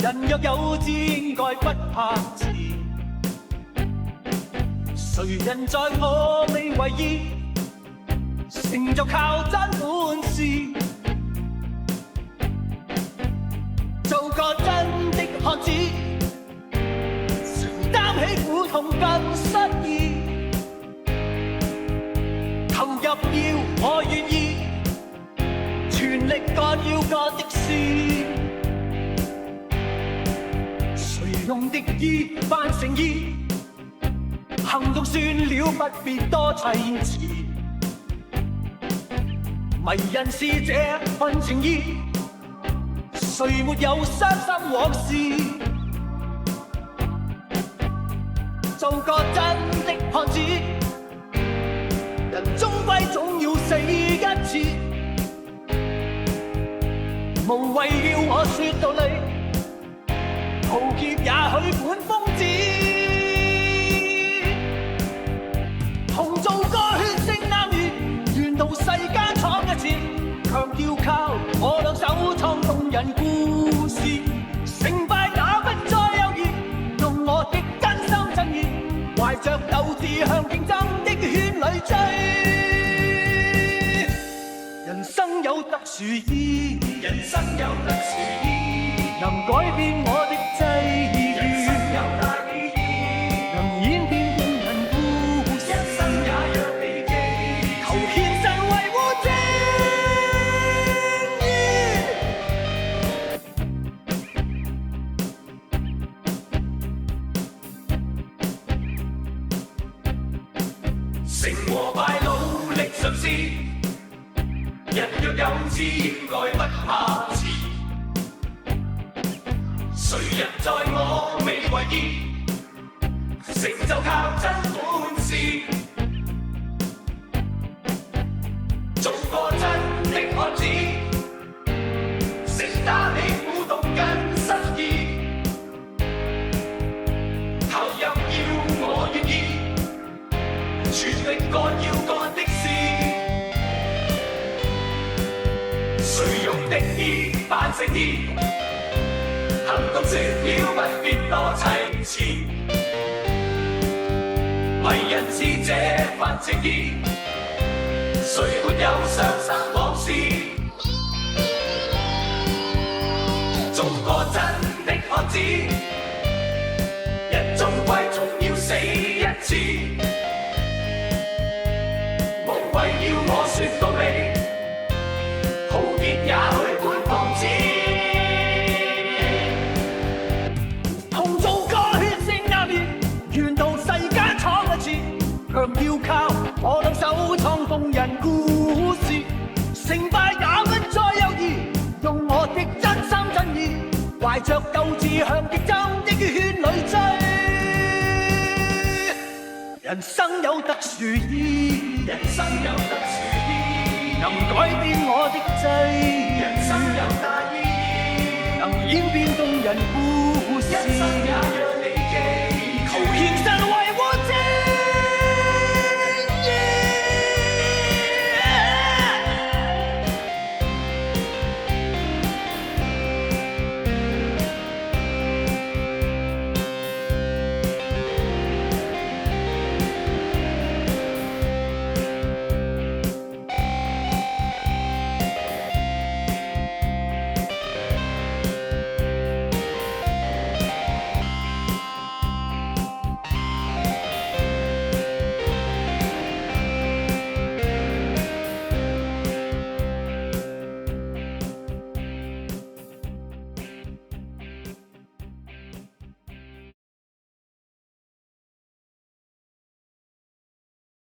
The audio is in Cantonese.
人若有志，應該不怕遲。誰人在我未為意，成就靠真本事。做個真的漢子，承擔起苦痛更失意。投入要我願意，全力幹要幹的事。誰用敵意扮誠意，行動算了，不必多砌詞。迷人是這份情意，誰沒有傷心往事？做個真的漢子，人終歸總要死一次。無謂要我說道理，豪傑也許本瘋子。同做個血性男兒，願到世間闖一次，強調靠我兩手創動人故事。成敗也不再猶豫，用我的真心真意，懷着鬥志向競爭的圈裏追。人生有特殊意，人生有特殊意，能改變我的際遇。人生有大意義，能演變動人故事。人生也讓你記，求獻身維護正義。成和敗努力嘗試，人若有志，應該不怕遲。誰人在我未為意，成就靠真本事。做個真的漢子，承擔起苦痛跟失意。投入要我願意，全力幹要幹的事。誰用敵意扮誠意，行動說了不必多砌詞。迷人是這份情意，誰沒有傷心往事？做個真的漢子，人終歸總要死一次。無謂要我說道理，豪傑也許本瘋子。同做個血性男兒，願到世間闖一次，強要靠我兩手創動人故事。成敗也不再猶豫，用我的真心真意，懷着鬥志向競爭的圈裏追。人生有特殊意，人生有特殊意，能改變我的際遇。人生有大意義，能演變動人故事。